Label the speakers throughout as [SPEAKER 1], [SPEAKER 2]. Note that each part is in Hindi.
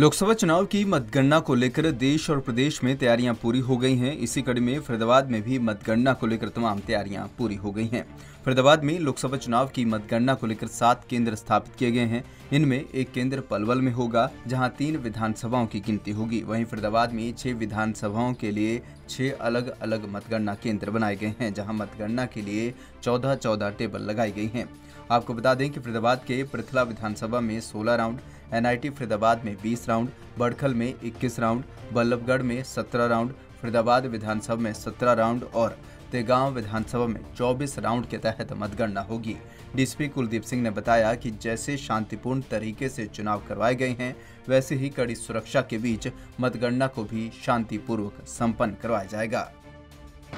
[SPEAKER 1] लोकसभा चुनाव की मतगणना को लेकर देश और प्रदेश में तैयारियां पूरी हो गई हैं। इसी कड़ी में फरीदाबाद में भी मतगणना को लेकर तमाम तैयारियां पूरी हो गई हैं। फरीदाबाद में लोकसभा चुनाव की मतगणना को लेकर 7 केंद्र स्थापित किए गए हैं। इनमें एक केंद्र पलवल में होगा, जहां 3 विधानसभाओं की गिनती होगी। वहीं फरीदाबाद में 6 विधानसभाओं के लिए 6 अलग अलग मतगणना केंद्र बनाए गए हैं, जहां मतगणना के लिए 14 टेबल लगाई गई हैं। आपको बता दें कि फरीदाबाद के पृथला विधानसभा में 16 राउंड, एनआईटी फरीदाबाद में 20 राउंड, बड़खल में 21 राउंड, बल्लभगढ़ में 17 राउंड, फरीदाबाद विधानसभा में 17 राउंड और तेगांव विधानसभा में 24 राउंड के तहत मतगणना होगी। डीएसपी कुलदीप सिंह ने बताया कि जैसे शांतिपूर्ण तरीके से चुनाव करवाए गए हैं, वैसे ही कड़ी सुरक्षा के बीच मतगणना को भी शांतिपूर्वक संपन्न करवाया जाएगा।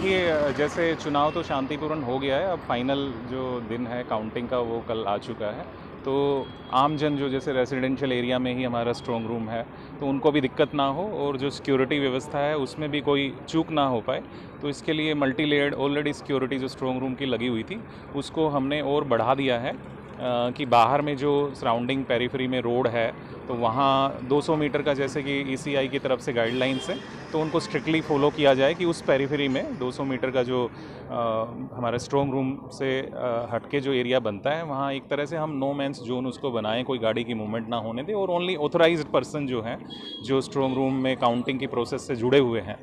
[SPEAKER 2] ये जैसे चुनाव तो शांतिपूर्ण हो गया है, अब फाइनल जो दिन है काउंटिंग का वो कल आ चुका है। तो आम जन जो जैसे रेजिडेंशियल एरिया में ही हमारा स्ट्रॉन्ग रूम है, तो उनको भी दिक्कत ना हो और जो सिक्योरिटी व्यवस्था है उसमें भी कोई चूक ना हो पाए, तो इसके लिए मल्टी लेयर्ड ऑलरेडी सिक्योरिटी जो स्ट्रॉन्ग रूम की लगी हुई थी उसको हमने और बढ़ा दिया है कि बाहर में जो सराउंडिंग पेरिफेरी में रोड है तो वहाँ 200 मीटर का जैसे कि ईसीआई की तरफ से गाइडलाइंस है, तो उनको स्ट्रिक्टली फॉलो किया जाए कि उस पेरिफेरी में 200 मीटर का जो हमारे स्ट्रॉन्ग रूम से हटके जो एरिया बनता है वहाँ एक तरह से हम नो मैंस जोन उसको बनाएं, कोई गाड़ी की मूवमेंट ना होने दे और ओनली ऑथराइज्ड पर्सन जो हैं जो स्ट्रॉन्ग रूम में काउंटिंग की प्रोसेस से जुड़े हुए हैं,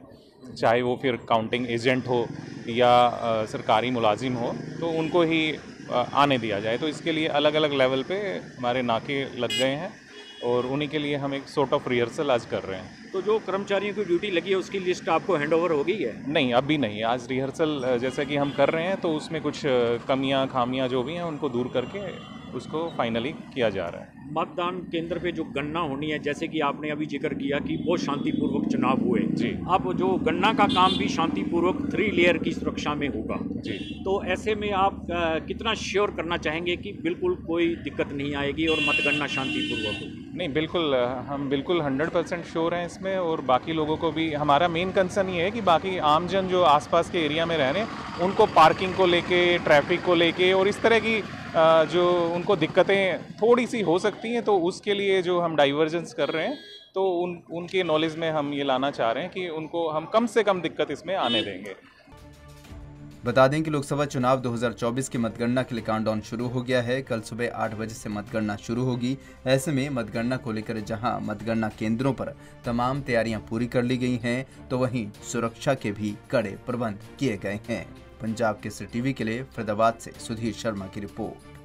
[SPEAKER 2] चाहे वो फिर काउंटिंग एजेंट हो या सरकारी मुलाजिम हो, तो उनको ही आने दिया जाए। तो इसके लिए अलग अलग लेवल पे हमारे नाके लग गए हैं और उन्हीं के लिए हम एक सॉर्ट ऑफ रिहर्सल आज कर रहे हैं।
[SPEAKER 3] तो जो कर्मचारियों की ड्यूटी लगी है उसकी लिस्ट आपको हैंडओवर हो गई है?
[SPEAKER 2] नहीं, अभी नहीं। आज रिहर्सल जैसा कि हम कर रहे हैं तो उसमें कुछ कमियां खामियां जो भी हैं उनको दूर करके उसको फाइनली किया जा रहा है।
[SPEAKER 3] मतदान केंद्र पे जो गणना होनी है, जैसे कि आपने अभी जिक्र किया कि बहुत शांतिपूर्वक चुनाव हुए
[SPEAKER 2] जी,
[SPEAKER 3] अब जो गणना का काम भी शांतिपूर्वक 3 लेयर की सुरक्षा में होगा
[SPEAKER 2] जी।
[SPEAKER 3] तो ऐसे में आप कितना श्योर करना चाहेंगे कि बिल्कुल कोई दिक्कत नहीं आएगी और मतगणना शांतिपूर्वक होगी?
[SPEAKER 2] नहीं, बिल्कुल हम बिल्कुल 100% श्योर हैं इसमें और बाकी लोगों को भी। हमारा मेन कंसर्न ये है कि बाकी आमजन जो आसपास के एरिया में रह रहे हैं उनको पार्किंग को लेके, ट्रैफिक को लेके और इस तरह की जो उनको दिक्कतें थोड़ी सी हो सकती हैं, तो उसके लिए जो हम डाइवर्जेंस कर रहे हैं तो उनके नॉलेज में हम ये लाना चाह रहे हैं कि उनको हम कम से कम दिक्कत इसमें आने देंगे।
[SPEAKER 1] बता दें कि लोकसभा चुनाव 2024 की मतगणना के लिए काउंटडाउन शुरू हो गया है। कल सुबह 8 बजे से मतगणना शुरू होगी। ऐसे में मतगणना को लेकर जहां मतगणना केंद्रों पर तमाम तैयारियां पूरी कर ली गई हैं, तो वहीं सुरक्षा के भी कड़े प्रबंध किए गए हैं। पंजाब केसरी टीवी के लिए फरीदाबाद से सुधीर शर्मा की रिपोर्ट।